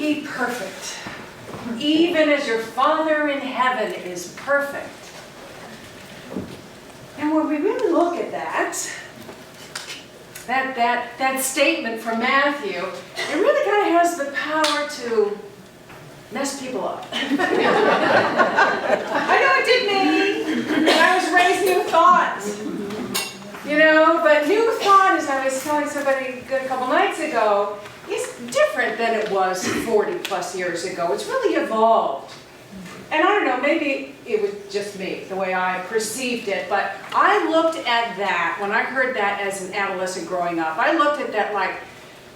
Be perfect, even as your Father in heaven is perfect. And when we really look at that statement from Matthew, it really kind of has the power to mess people up. I know it did me. I was raised New Thought. But New Thought, as I was telling somebody a couple nights ago, is different than it was 40 plus years ago. It's really evolved. And I don't know, maybe it was just me, the way I perceived it, but I looked at that, when I heard that as an adolescent growing up, I looked at that like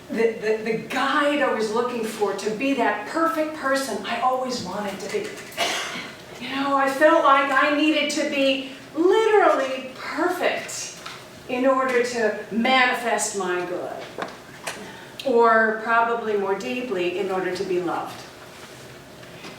the guide I was looking for to be that perfect person I always wanted to be. I felt like I needed to be literally perfect in order to manifest my good. Or probably more deeply, in order to be loved.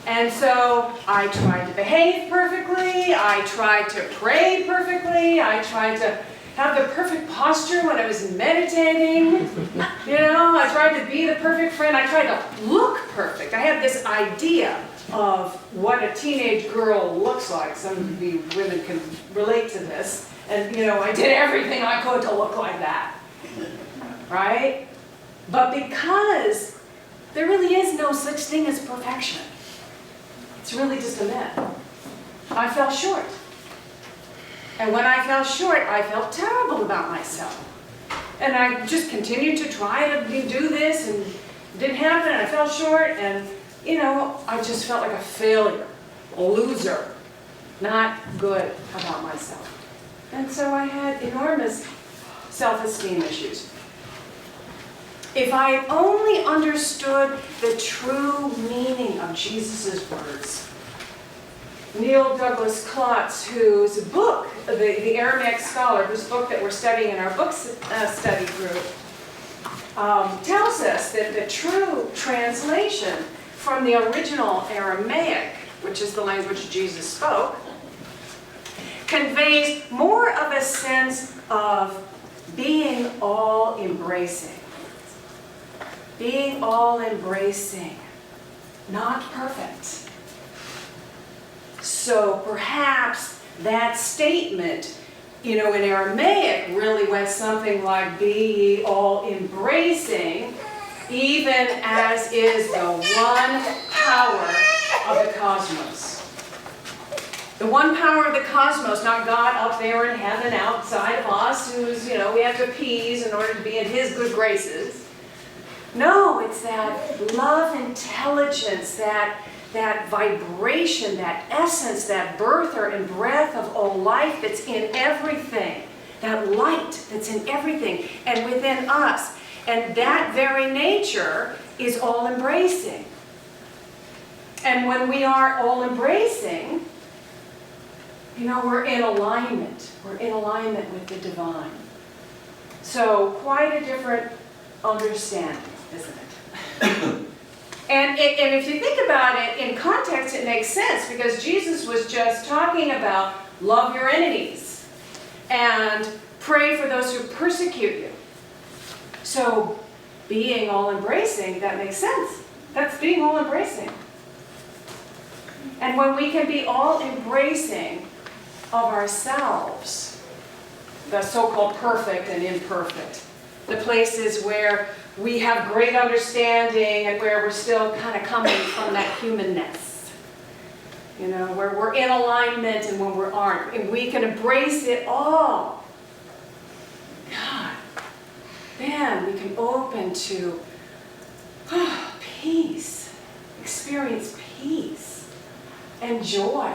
And so I tried to behave perfectly, I tried to pray perfectly, I tried to have the perfect posture when I was meditating. I tried to be the perfect friend, I tried to look perfect. I had this idea of what a teenage girl looks like. Some of you women can relate to this. And I did everything I could to look like that. Right? But because there really is no such thing as perfection, it's really just a myth. I fell short. And when I fell short, I felt terrible about myself. And I just continued to try to do this, and it didn't happen, and I fell short, and, I just felt like a failure, a loser, not good about myself. And so I had enormous self-esteem issues. If I had only understood the true meaning of Jesus' words. Neil Douglas Klotz, whose book, the Aramaic scholar, whose book that we're studying in our book study group, tells us that the true translation from the original Aramaic, which is the language Jesus spoke, conveys more of a sense of being all-embracing. Being all-embracing, not perfect. So perhaps that statement, in Aramaic really went something like, be ye all-embracing, even as is the one power of the cosmos. The one power of the cosmos, not God up there in heaven outside of us, who's, we have to appease in order to be in His good graces. No, it's that love intelligence, that vibration, that essence, that birther and breath of all life that's in everything. That light that's in everything and within us. And that very nature is all-embracing. And when we are all-embracing, we're in alignment. We're in alignment with the divine. So quite a different understanding, isn't it? And if you think about it in context, it makes sense, because Jesus was just talking about love your enemies and pray for those who persecute you. So being all-embracing, that makes sense. That's being all-embracing. And when we can be all-embracing of ourselves, the so-called perfect and imperfect, the places where we have great understanding and where we're still kind of coming from that humanness. Where we're in alignment and when we aren't. And we can embrace it all. God, then we can open to peace. Experience peace and joy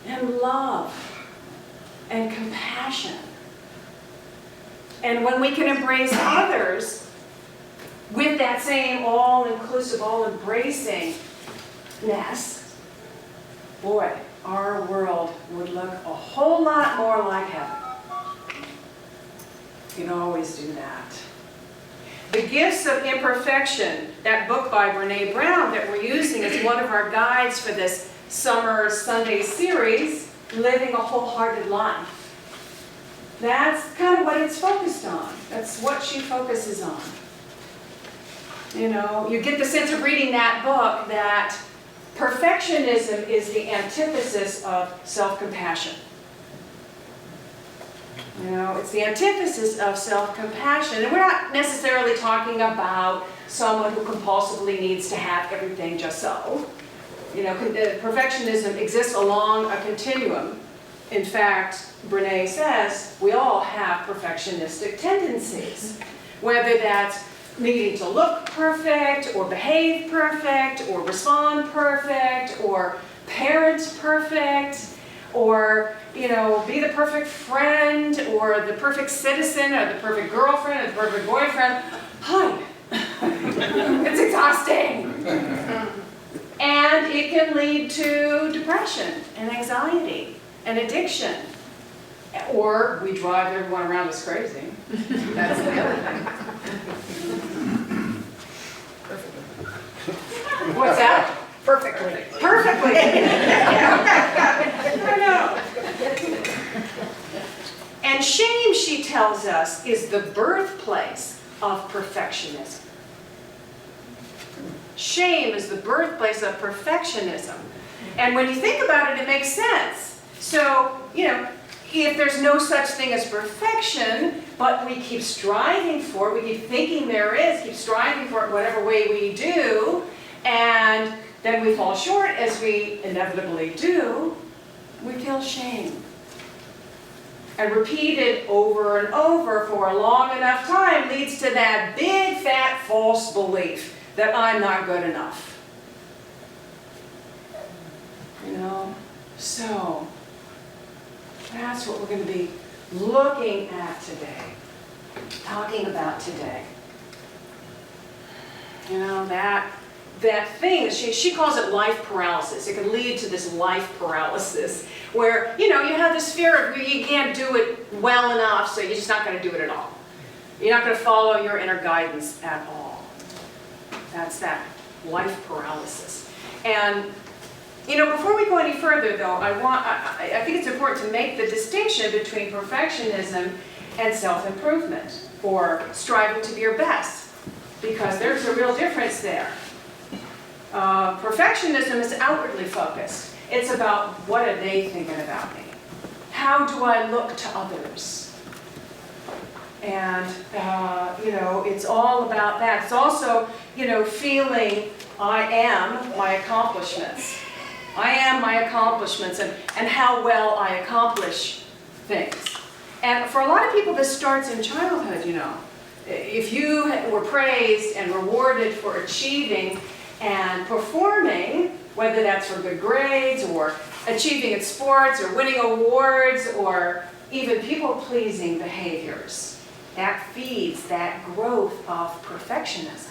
and love and compassion. And when we can embrace others with that same all-inclusive, all-embracingness, boy, our world would look a whole lot more like heaven. You can always do that. The Gifts of Imperfection, that book by Brene Brown that we're using as one of our guides for this summer Sunday series, Living a Wholehearted Life. That's kind of what it's focused on. That's what she focuses on. You know, you get the sense of reading that book that perfectionism is the antithesis of self-compassion. You know, it's the antithesis of self-compassion. And we're not necessarily talking about someone who compulsively needs to have everything just so. You know, perfectionism exists along a continuum. In fact, Brene says we all have perfectionistic tendencies, whether that's needing to look perfect, or behave perfect, or respond perfect, or parent perfect, or, you know, be the perfect friend, or the perfect citizen, or the perfect girlfriend, or the perfect boyfriend. Hi. It's exhausting. And it can lead to depression and anxiety and addiction. Or we drive everyone around us crazy. That's the other thing. What's that? Perfectly. Perfectly. I know. And shame, she tells us, is the birthplace of perfectionism. Shame is the birthplace of perfectionism. And when you think about it, it makes sense. So, you know, if there's no such thing as perfection, but we keep striving for it, we keep thinking there is, keep striving for it whatever way we do, and then we fall short, as we inevitably do, we feel shame. And repeated over and over for a long enough time leads to that big, fat, false belief that I'm not good enough. You know? So, that's what we're going to be looking at today, talking about today. You know, that thing, she calls it life paralysis. It can lead to this life paralysis where, you know, you have this fear of you can't do it well enough, so you're just not going to do it at all. You're not going to follow your inner guidance at all. That's that life paralysis. And, you know, before we go any further, though, I think it's important to make the distinction between perfectionism and self-improvement, or striving to be your best, because there's a real difference there. Perfectionism is outwardly focused. It's about, what are they thinking about me? How do I look to others? And, you know, it's all about that. It's also, you know, feeling I am my accomplishments. I am my accomplishments and how well I accomplish things. And for a lot of people, this starts in childhood, you know. If you were praised and rewarded for achieving and performing, whether that's for good grades or achieving in sports or winning awards or even people-pleasing behaviors, that feeds that growth of perfectionism.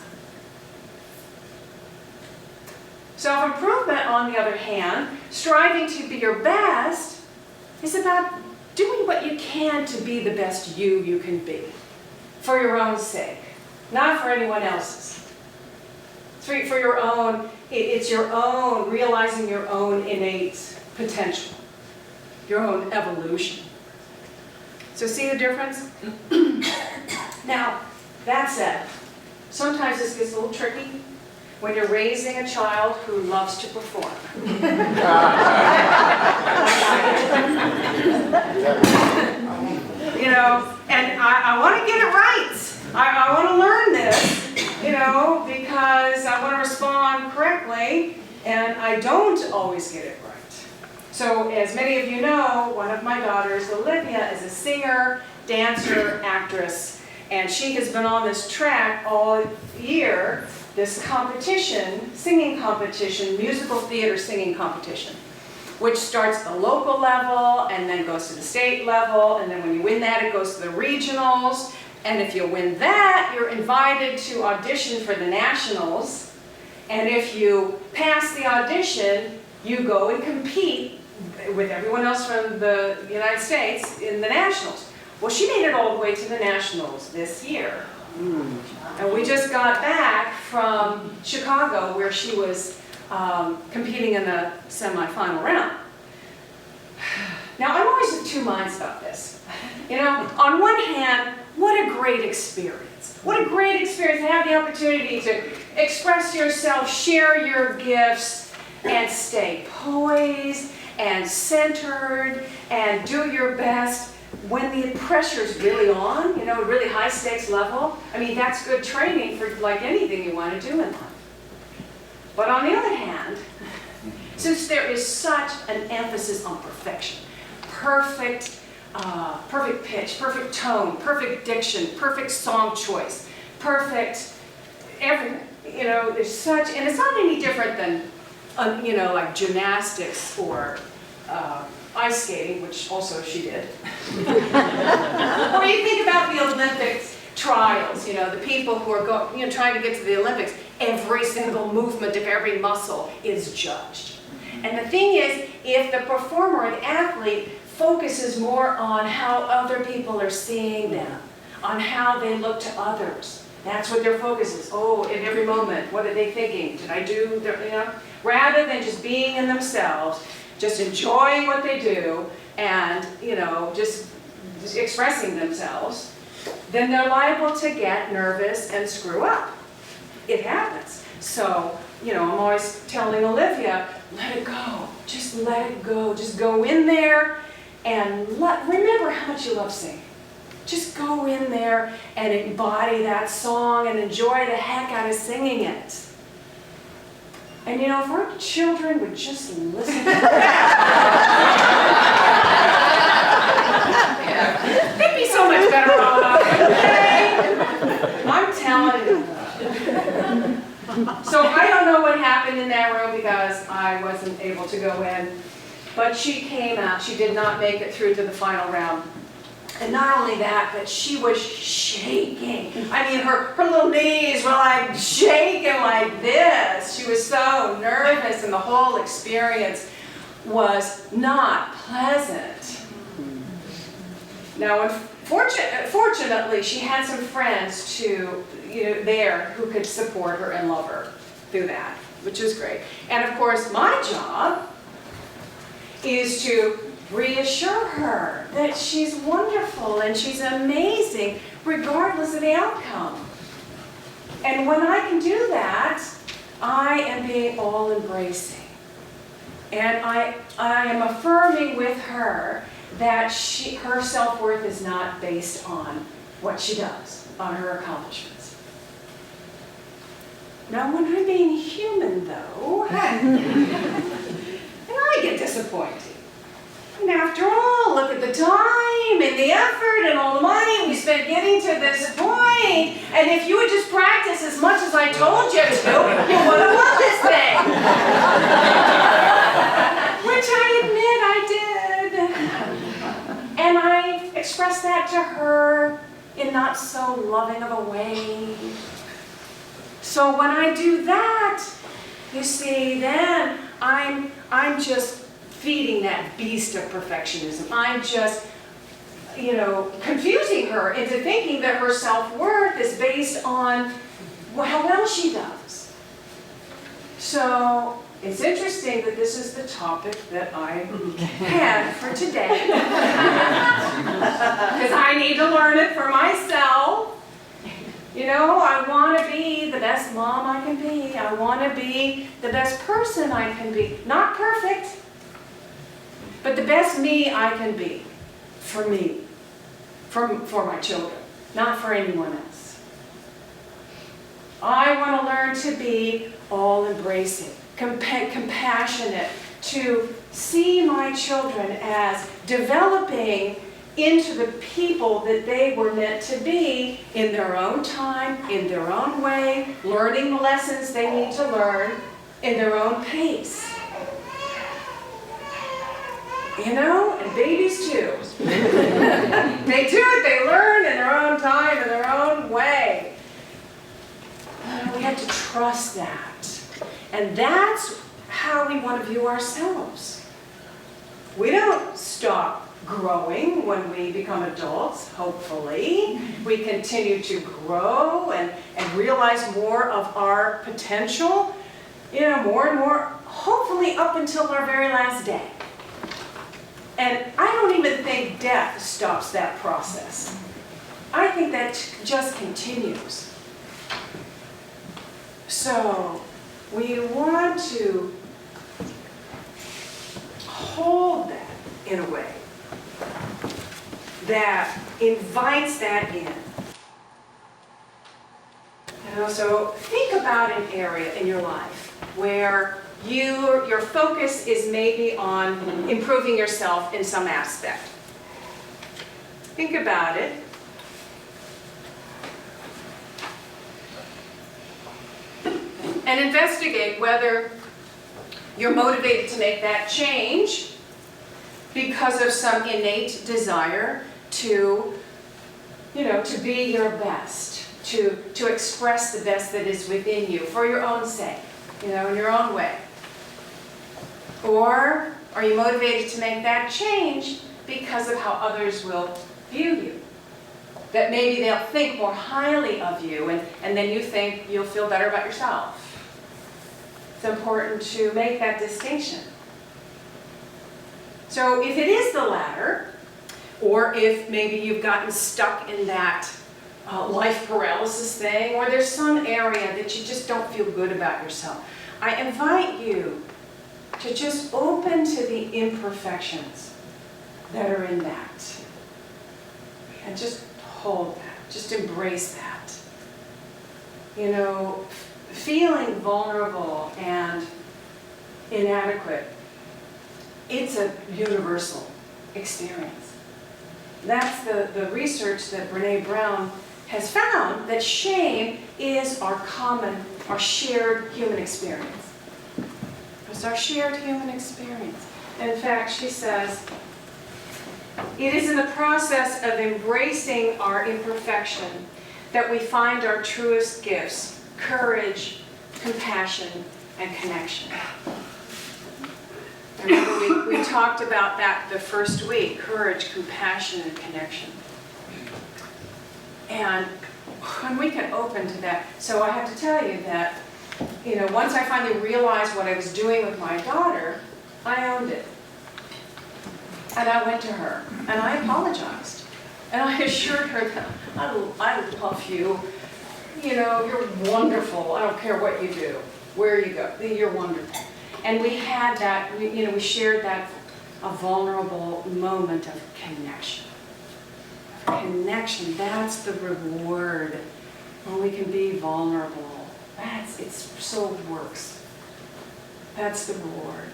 Self-improvement, on the other hand, striving to be your best, is about doing what you can to be the best you can be, for your own sake, not for anyone else's. It's for your own, it's your own, realizing your own innate potential, your own evolution. So see the difference? Now, that said, sometimes this gets a little tricky when you're raising a child who loves to perform. You know, and I want to get it right. I want to learn this, you know, because I want to respond correctly, and I don't always get it right. So, as many of you know, one of my daughters, Olivia, is a singer, dancer, actress, and she has been on this track all year, this competition, singing competition, musical theater singing competition, which starts at the local level and then goes to the state level, and then when you win that, it goes to the regionals, and if you win that, you're invited to audition for the nationals, and if you pass the audition, you go and compete with everyone else from the United States in the nationals. Well, she made it all the way to the nationals this year. And we just got back from Chicago, where she was competing in the semifinal round. Now, I'm always of two minds about this. You know, on one hand, what a great experience. What a great experience to have the opportunity to express yourself, share your gifts, and stay poised and centered and do your best when the pressure's really on, you know, really high stakes level. I mean, that's good training for like anything you want to do in life. But on the other hand, since there is such an emphasis on perfection, perfect pitch, perfect tone, perfect diction, perfect song choice, perfect everything, you know, there's such, and it's not any different than, you know, like gymnastics or ice skating, which also she did. Or you think about the Olympics trials, you know, the people who are trying to get to the Olympics, every single movement of every muscle is judged. And the thing is, if the performer or the athlete focuses more on how other people are seeing them, on how they look to others, that's what their focus is. Oh, in every moment, what are they thinking? Did I do, you know? Rather than just being in themselves, just enjoying what they do, and, you know, just expressing themselves, then they're liable to get nervous and screw up. It happens. So, you know, I'm always telling Olivia, let it go. Just let it go. Just go in there and remember how much you love singing. Just go in there and embody that song and enjoy the heck out of singing it. And you know, if our children would just listen to that, they'd be so much better off. Okay? I'm telling you. So I don't know what happened in that room because I wasn't able to go in. But she came out. She did not make it through to the final round. And not only that, but she was shaking. I mean, her little knees were like shaking like this. She was so nervous, and the whole experience was not pleasant. Now, fortunately, she had some friends there who could support her and love her through that, which is great. And of course, my job is to reassure her that she's wonderful and she's amazing regardless of the outcome. And when I can do that, I am being all-embracing. And I am affirming with her that her self-worth is not based on what she does, on her accomplishments. Now, when I'm being human, though, and I get disappointed. And after all, look at the time and the effort and all the money we spent getting to this point. And if you would just practice as much as I told you to, you would have won this thing. Which I admit I did. And I expressed that to her in not so loving of a way. So when I do that, you see, then I'm just feeding that beast of perfectionism. I'm just, you know, confusing her into thinking that her self-worth is based on how well she does. So it's interesting that this is the topic that I had for today. Because I need to learn it for myself. You know, I want to be the best mom I can be. I want to be the best person I can be. Not perfect, but the best me I can be. For me. For my children. Not for anyone else. I want to learn to be all-embracing, compassionate, to see my children as developing into the people that they were meant to be in their own time, in their own way, learning the lessons they need to learn in their own pace. You know, and babies too. They do it, they learn in their own time, in their own way. We have to trust that. And that's how we want to view ourselves. We don't stop growing when we become adults, hopefully. We continue to grow and realize more of our potential, you know, more and more, hopefully up until our very last day. And I don't even think death stops that process. I think that just continues. So we want to hold that in a way that invites that in. So think about an area in your life where your focus is maybe on improving yourself in some aspect. Think about it. And investigate whether you're motivated to make that change because of some innate desire to be your best, to express the best that is within you for your own sake, in your own way. Or are you motivated to make that change because of how others will view you? That maybe they'll think more highly of you, and then you think you'll feel better about yourself. It's important to make that distinction. So if it is the latter, or if maybe you've gotten stuck in that life paralysis thing, or there's some area that you just don't feel good about yourself, I invite you to just open to the imperfections that are in that. And just hold that, just embrace that. Feeling vulnerable and inadequate, it's a universal experience. That's the research that Brene Brown has found, that shame is our shared human experience. It's our shared human experience. In fact, she says, it is in the process of embracing our imperfection that we find our truest gifts: courage, compassion, and connection. Remember, we talked about that the first week: courage, compassion, and connection. And when we can open to that, so I have to tell you that, once I finally realized what I was doing with my daughter, I owned it. And I went to her, and I apologized. And I assured her that I love you. You're wonderful. I don't care what you do, where you go. You're wonderful. And we had that, we shared that, a vulnerable moment of connection. Connection, that's the reward when we can be vulnerable. It so works. That's the reward.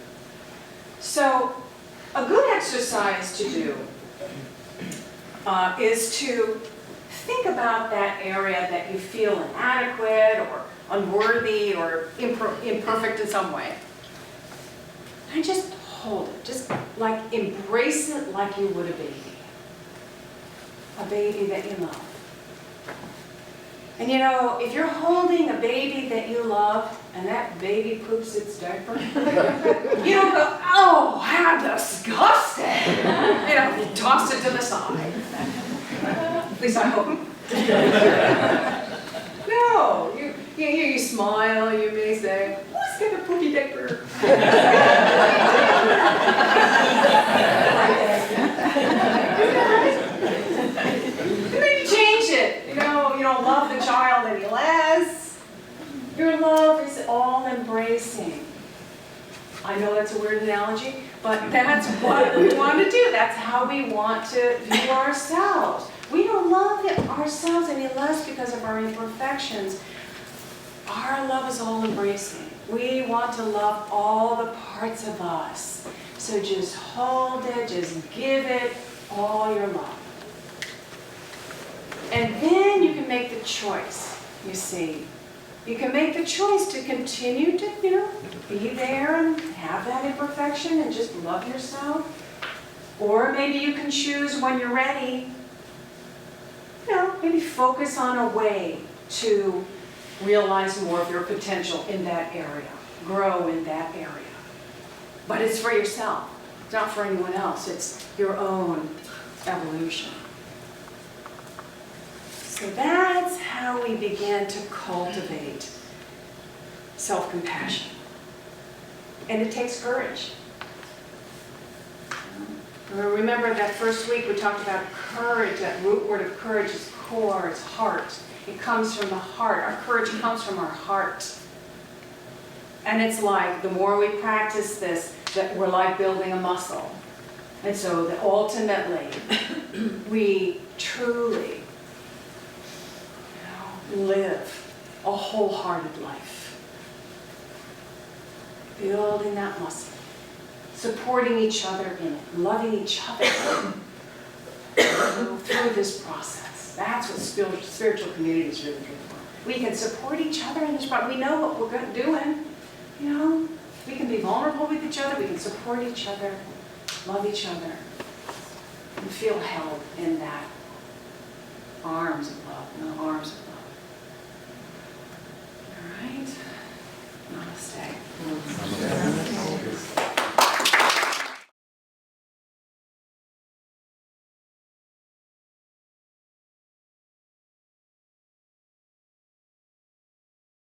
So, a good exercise to do is to think about that area that you feel inadequate or unworthy or imperfect in some way. And just hold it. Just embrace it like you would a baby. A baby that you love. And if you're holding a baby that you love and that baby poops its diaper, you don't go, oh, how disgusting. You toss it to the side. At least I hope. No, you smile, you may say, who's got a poopy diaper? Maybe change it. You don't love the child any less. Your love is all embracing. I know that's a weird analogy, but that's what we want to do. That's how we want to view ourselves. We don't love ourselves any less because of our imperfections. Our love is all embracing. We want to love all the parts of us. So just hold it, just give it all your love. And then you can make the choice, you see. You can make the choice to continue to, be there and have that imperfection and just love yourself. Or maybe you can choose when you're ready, maybe focus on a way to realize more of your potential in that area, grow in that area. But it's for yourself. It's not for anyone else. It's your own evolution. So that's how we begin to cultivate self-compassion. And it takes courage. Remember that first week we talked about courage. That root word of courage is core, it's heart. It comes from the heart. Our courage comes from our heart. And it's like, the more we practice this, that we're like building a muscle. And so that ultimately, we truly, live a wholehearted life. Building that muscle. Supporting each other in it. Loving each other through this process. That's what spiritual community is really good for. We can support each other in this process. We know what we're doing. We can be vulnerable with each other. We can support each other. Love each other. And feel held in that arms of love. In the arms of love. All right? Namaste.